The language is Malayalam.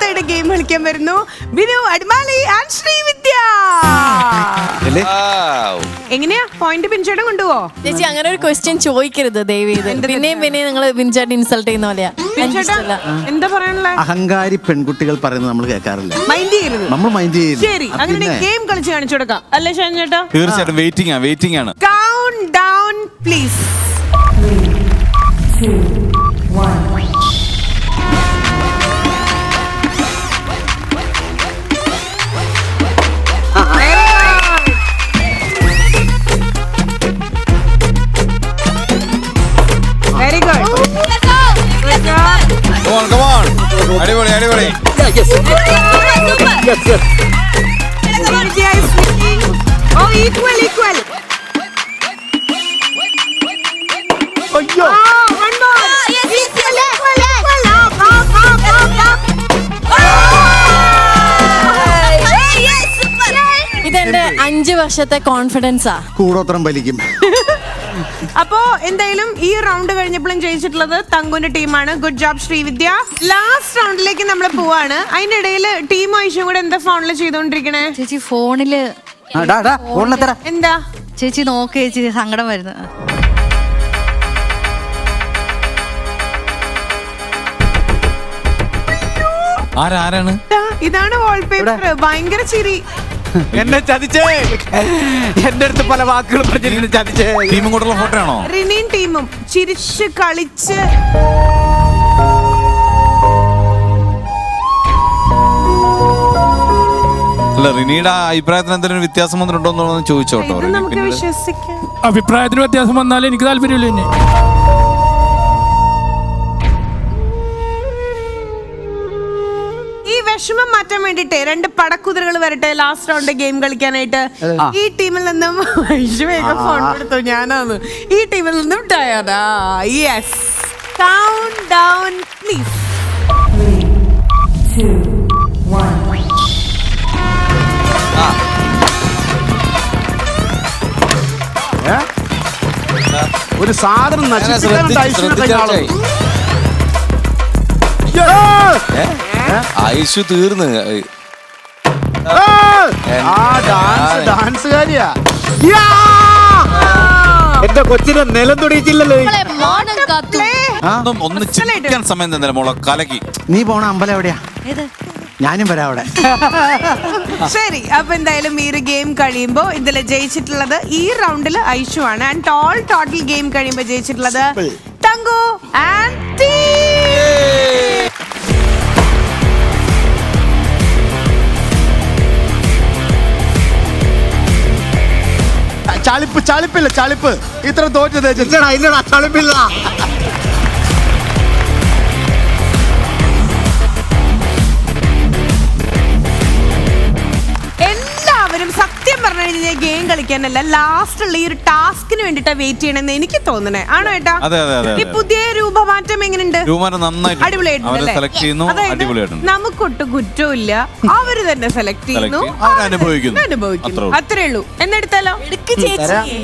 അടുത്തതായിട്ട് ഗെയിം കളിക്കാൻ വരുന്നു ബിനു അടിമാലി ആൻഡ് ശ്രീവിദ്യ. എങ്ങനെയാ പോയിന്റ് ബിൻചേട്ടൻ കൊണ്ടുപോവോ? ചേച്ചി അങ്ങനെ ഒരു ക്വസ്റ്റ്യൻ ചോദിക്കരുത് ദയവേത്. പിന്നെയും നിങ്ങൾ ബിൻചാട്ട് ഇൻസൾട്ട് ചെയ്യുന്ന പോലെയാ. എന്താ പറയാനുള്ള? അഹങ്കാരി പെൺകുട്ടികൾ പറയുന്നത് നമ്മൾ കേൾക്കാറില്ല, മൈൻഡ് ചെയ്യരുത്. നമ്മൾ മൈൻഡ് ചെയ്യും. ശരി, അങ്ങനെ ഗെയിം കളിച്ച് കാണിച്ചു കൊടുക്കാം അല്ലേ ഷാൻ ചേട്ടാ? തീർച്ചയായിട്ടും വെയിറ്റിംഗ് ആണ്. Count down please. 3, 2, 1. Very good. Come on. അടിപൊളി. Oh, equal. അയ്യോ, One more. Equal. ഇതെന്റെ 5 വർഷത്തെ കോൺഫിഡൻസാ. കൂടോത്രം വലിക്കും. അപ്പോ എന്തായാലും ഈ റൗണ്ട് കഴിഞ്ഞപ്പോഴും ജയിച്ചിട്ടുള്ളത് തങ്കുന്റെ ടീമാണ്. Good job Sreevidya. ലാസ്റ്റ് റൗണ്ടിലേക്ക് നമ്മൾ പോവാണ്. അതിനിടയിൽ ടീം ആയിഷും കൂടെ എന്താ ഫോണില് ചെയ്തോണ്ടിരിക്കണേ? ചേച്ചി ഫോണില് എന്താ ചേച്ചി നോക്ക്, ചേച്ചി സങ്കടം വരുന്നു. ആരാണ്? ഇതാണ് വാൾപേപ്പർ. ഭയങ്കര ചിരി. എന്നെ ചതിച്ചേ, എന്റെ അടുത്ത് പല വാക്കുകൾ പറഞ്ഞിരിക്കുന്നു. ചതിച്ചേ. ടീമും കൂടെയുള്ള ഫോട്ടോ ആണോ? റിനിയും ടീമും ചിരിച്ച് കളിച്ച് അല്ല, റിനിയുടെ അഭിപ്രായത്തിന് എന്തെങ്കിലും വ്യത്യാസം വന്നിട്ടുണ്ടോ എന്ന് ചോദിച്ചോട്ടോ. ഇത് നമുക്ക് വിശ്വസിക്കാം. അഭിപ്രായത്തിന് വ്യത്യാസം വന്നാലും എനിക്ക് താല്പര്യമില്ല. എന്നെ ഈ വിഷമം മാറ്റാൻ വേണ്ടിട്ട് 2 പടക്കുതിരകൾ വരട്ടെ ലാസ്റ്റ് റൗണ്ട് ഗെയിം കളിക്കാനായിട്ട്. ഈ ടീമിൽ നിന്നും വേഗം ഫോൺ കൊടുത്തു, ഞാനാണ്. ഈ ടീമിൽ നിന്നും Diana. Yes, count down please. 3, 2, 1. ഒരു സാധനം ഐശു തീർന്ന്. ഡാൻസുകാരിയാ. എന്റെ കൊച്ചിനെ നിലം തൊടിയിച്ചില്ലല്ലോ. ഒന്ന് ചിരിക്കാൻ സമയം തന്നെ മോളെ കലക്കി. നീ പോണ അമ്പലം എവിടെയാ? ഞാനും വരാം അവിടെ. ശരി, അപ്പൊ എന്തായാലും ഈ ഒരു ഗെയിം കഴിയുമ്പോ ഇതിൽ ജയിച്ചിട്ടുള്ളത് ഈ റൗണ്ടിൽ ഐഷു ആണ്. ആൻഡ് ടോട്ടൽ ഗെയിം കഴിയുമ്പോ ജയിച്ചിട്ടുള്ളത് തങ്കു ആൻഡ് ചളിപ്പില്ല. ഇത്ര തോറ്റത് ചളിപ്പില്ല. എല്ലാവരും സത്യം പറഞ്ഞു കഴിഞ്ഞാൽ ഗെയിം കളിക്കാനല്ല, ലാസ്റ്റ് ഉള്ള ഈ ഒരു ടാസ്കിന് വേണ്ടിട്ടാ വെയിറ്റ് ചെയ്യണമെന്ന് എനിക്ക് തോന്നണേ. ആണോ ഏട്ടാ? ഈ പുതിയ രൂപമാറ്റം എങ്ങനെയുണ്ട്? അടിപൊളിയായിട്ടുണ്ട്. നമുക്കൊട്ടും കുറ്റമില്ല, അവര് തന്നെ സെലക്ട് ചെയ്യുന്നു, അനുഭവിക്കുന്നു. അത്രേ ഉള്ളൂ. എന്നെടുത്താലോ? ചേച്ചി